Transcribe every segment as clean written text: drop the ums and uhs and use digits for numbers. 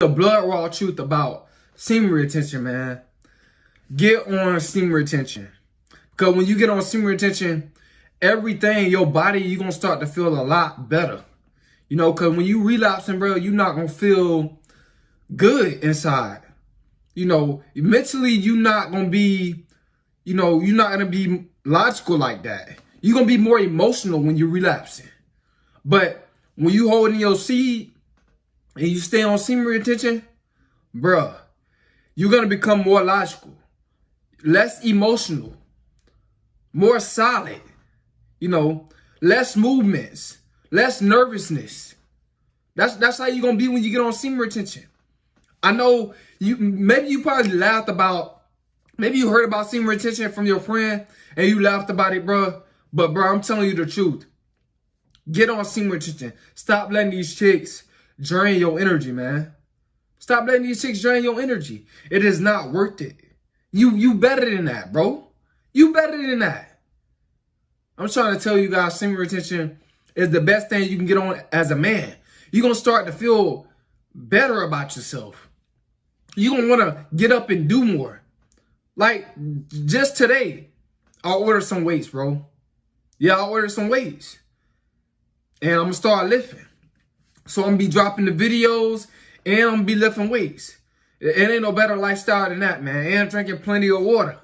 The blood raw truth about semen retention, man. Get on semen retention. Because when you get on semen retention, everything, your body, you're going to start to feel a lot better. You know, because when you relapsing, bro, you're not going to feel good inside. You know, mentally, you're not going to be, you're not going to be logical like that. You're going to be more emotional when you're relapsing. But when you holding your seed and you stay on semen retention, bruh, you're going to become more logical, less emotional, more solid, less movements, less nervousness. That's how you're going to be when you get on semen retention. I know maybe you probably laughed about, maybe you heard about semen retention from your friend and you laughed about it, bruh. But, bruh, I'm telling you the truth. Get on semen retention. Stop letting these chicks drain your energy, man. Stop letting these chicks drain your energy. It is not worth it. You better than that, bro. You better than that. I'm trying to tell you guys, semen retention is the best thing you can get on as a man. You're going to start to feel better about yourself. You're going to want to get up and do more. Like, just today, I ordered some weights, bro. Yeah, I ordered some weights. And I'm going to start lifting. So I'm going to be dropping the videos and I'm going to be lifting weights. It ain't no better lifestyle than that, man. And I'm drinking plenty of water.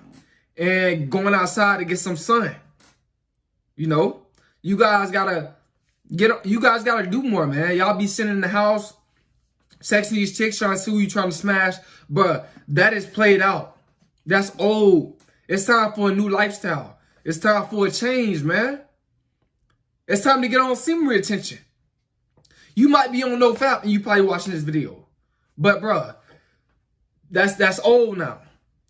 And going outside to get some sun. You guys gotta do more, man. Y'all be sitting in the house, sexing these chicks, trying to see who you trying to smash. But that is played out. That's old. It's time for a new lifestyle. It's time for a change, man. It's time to get on semen retention. You might be on NoFap and you probably watching this video. But, bruh, that's old now.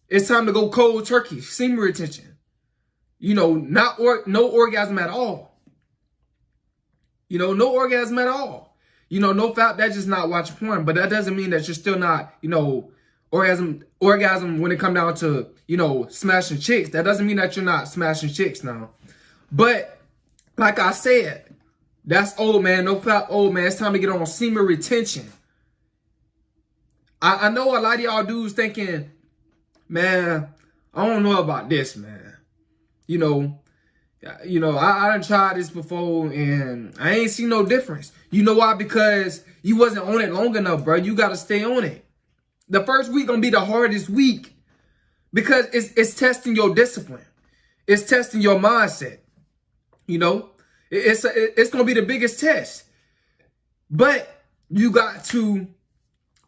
It's time to go cold turkey, semen retention. No orgasm at all. No orgasm at all. NoFap, that's just not watching porn. But that doesn't mean that you're still not, orgasm when it comes down to, smashing chicks. That doesn't mean that you're not smashing chicks now. But, like I said, that's old, man. NoFap old, man. It's time to get on semen retention. I know a lot of y'all dudes thinking, man, I don't know about this, man. I done tried this before and I ain't seen no difference. You know why? Because you wasn't on it long enough, bro. You got to stay on it. The first week gonna be the hardest week because it's testing your discipline. It's testing your mindset. It's gonna be the biggest test. But you got to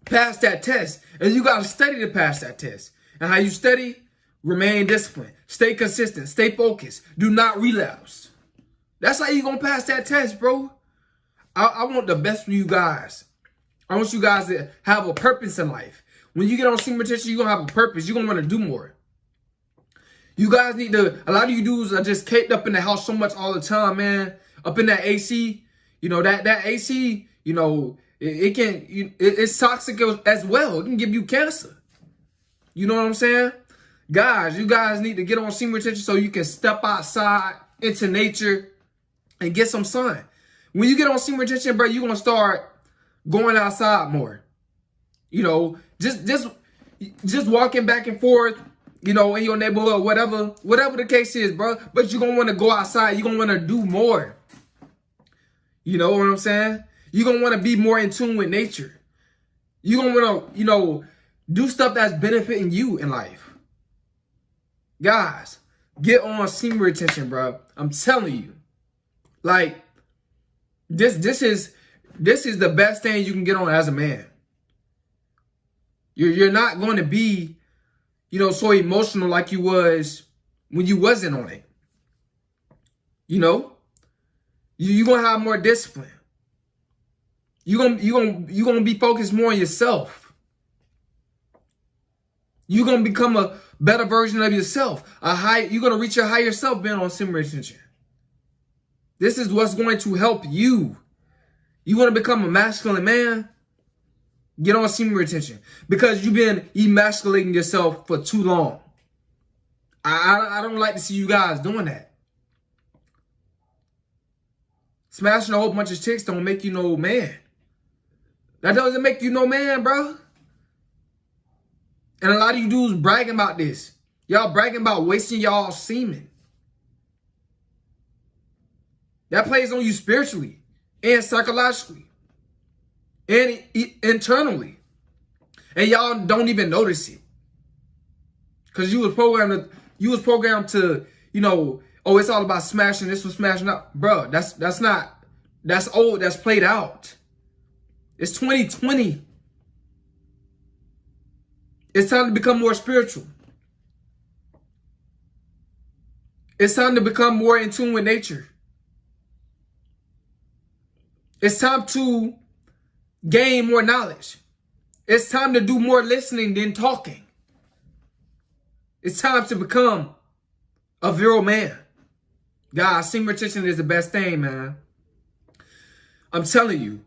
pass that test. And you got to study to pass that test. And how you study? Remain disciplined. Stay consistent. Stay focused. Do not relapse. That's how you going to pass that test, bro. I want the best for you guys. I want you guys to have a purpose in life. When you get on semen retention, you're going to have a purpose. You're going to want to do more. You guys need to, a lot of you dudes are just caked up in the house so much all the time, man. Up in that AC. That AC, it's toxic as well. It can give you cancer. You know what I'm saying? Guys, you guys need to get on semen retention so you can step outside into nature and get some sun. When you get on semen retention, bro, you're going to start going outside more. Just walking back and forth, in your neighborhood, whatever the case is, bro. But you're going to want to go outside. You're going to want to do more. You know what I'm saying? You're going to want to be more in tune with nature. You're going to want to, do stuff that's benefiting you in life. Guys, get on semen retention, bro. I'm telling you. Like, this is the best thing you can get on as a man. You're not going to be, so emotional like you was when you wasn't on it. You're going to have more discipline. You're gonna be focused more on yourself. You're going to become a better version of yourself. You're going to reach your higher self being on semen retention. This is what's going to help you. You want to become a masculine man? Get on semen retention. Because you've been emasculating yourself for too long. I don't like to see you guys doing that. Smashing a whole bunch of chicks don't make you no man. That doesn't make you no man, bro. And a lot of you dudes bragging about this. Y'all bragging about wasting y'all semen. That plays on you spiritually and psychologically and internally. And y'all don't even notice it. Because you was programmed to, you know, oh, it's all about smashing this was smashing up. Bro, that's old, that's played out. It's 2020. It's time to become more spiritual. It's time to become more in tune with nature. It's time to gain more knowledge. It's time to do more listening than talking. It's time to become a virile man. Guys, semen retention is the best thing, man. I'm telling you,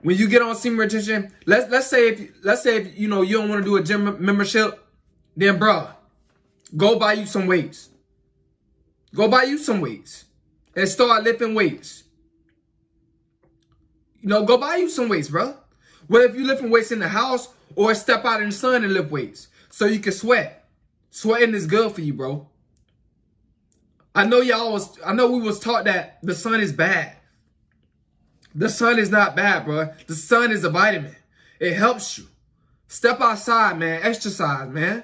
when you get on semen retention, let's say if you know you don't want to do a gym membership, then bruh, go buy you some weights. Go buy you some weights and start lifting weights. You know, go buy you some weights, bro. Well, if you lifting weights in the house or step out in the sun and lift weights so you can sweat. Sweating is good for you, bro. I know we was taught that the sun is bad. The sun is not bad, bro. The sun is a vitamin. It helps you. Step outside, man. Exercise, man.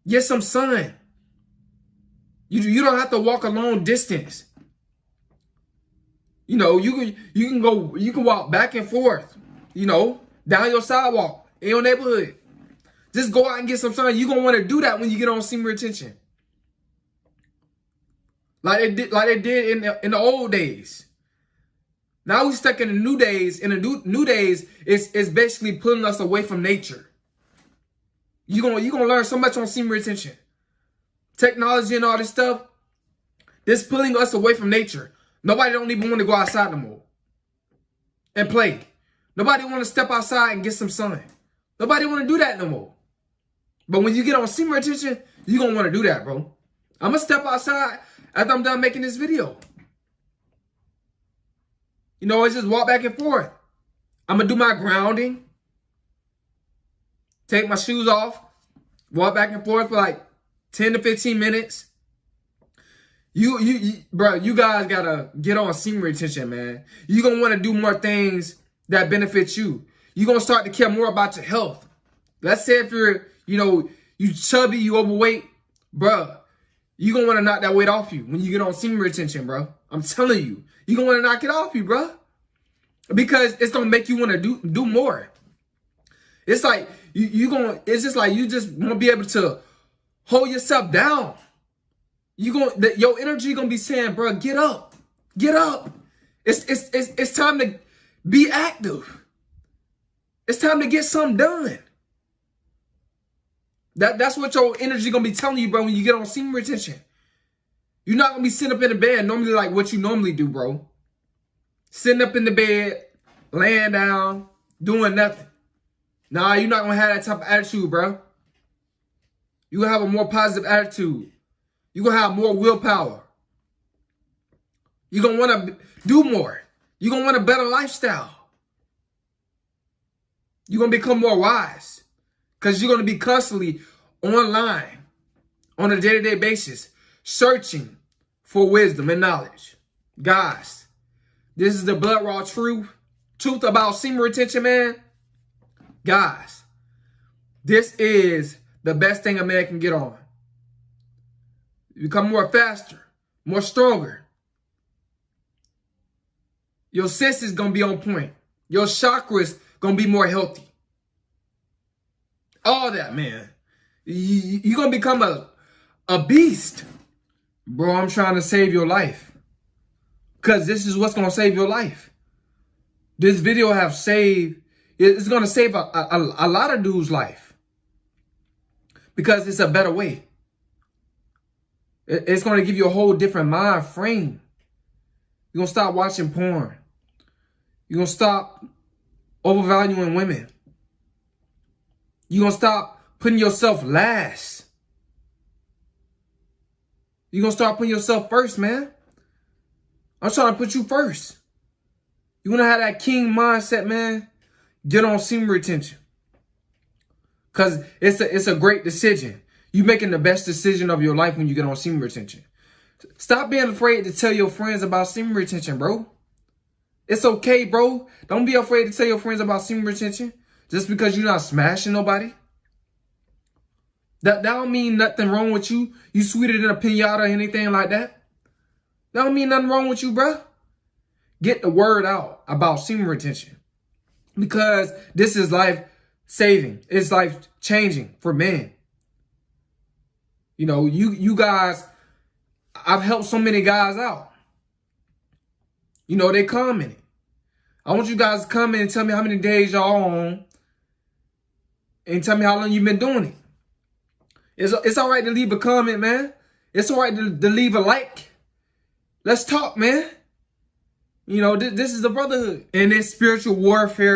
Get some sun. You don't have to walk a long distance. You know, you can walk back and forth, you know, down your sidewalk in your neighborhood. Just go out and get some sun. You're gonna want to do that when you get on semen retention. Like they did in the old days. Now we stuck in the new days. In the new days, it's basically pulling us away from nature. You're gonna learn so much on semen retention. Technology and all this stuff, this pulling us away from nature. Nobody don't even want to go outside no more and play. Nobody want to step outside and get some sun. Nobody want to do that no more. But when you get on semen retention, you're going to want to do that, bro. I'm going to step outside after I'm done making this video. You know, it's just walk back and forth. I'm going to do my grounding. Take my shoes off. Walk back and forth for like 10 to 15 minutes. Bro, you guys gotta get on semen retention, man. You're gonna want to do more things that benefit you. You're gonna start to care more about your health. Let's say if you're, you know, you chubby, you overweight, bro, you're gonna want to knock that weight off you when you get on semen retention, bro. I'm telling you, you're gonna want to knock it off you, bro, because it's gonna make you want to do more. It's like it's just like you just want to be able to hold yourself down. Your energy gonna be saying, bro, get up. It's time to be active. It's time to get something done. That's what your energy gonna be telling you, bro, when you get on semen retention. You're not gonna be sitting up in the bed normally like what you normally do, bro. Sitting up in the bed, laying down, doing nothing. Nah, you're not gonna have that type of attitude, bro. You're gonna have a more positive attitude. You're going to have more willpower. You're going to want to do more. You're going to want a better lifestyle. You're going to become more wise because you're going to be constantly online on a day-to-day basis searching for wisdom and knowledge. Guys, this is the blood raw truth about semen retention, man. Guys, this is the best thing a man can get on. You become more faster, more stronger. Your senses gonna be on point. Your chakras gonna be more healthy. All that, man. You're gonna become a beast. Bro, I'm trying to save your life. Because this is what's gonna save your life. This video it's gonna save a lot of dudes' life. Because it's a better way. It's going to give you a whole different mind frame. You're going to stop watching porn. You're going to stop overvaluing women. You're going to stop putting yourself last. You're going to start putting yourself first, man. I'm trying to put you first. You're You want to have that king mindset, man? Get on semen retention. Because it's a great decision. You making the best decision of your life when you get on semen retention. Stop being afraid to tell your friends about semen retention, bro. It's okay, bro. Don't be afraid to tell your friends about semen retention just because you're not smashing nobody. That don't mean nothing wrong with you. You sweeter than a pinata or anything like that. That don't mean nothing wrong with you, bro. Get the word out about semen retention. Because this is life saving. It's life changing for men. You know, you guys, I've helped so many guys out. You know, they commented. I want you guys to comment and tell me how many days y'all on. And tell me how long you've been doing it. It's all right to leave a comment, man. It's all right to leave a like. Let's talk, man. You know, this is the brotherhood. And this spiritual warfare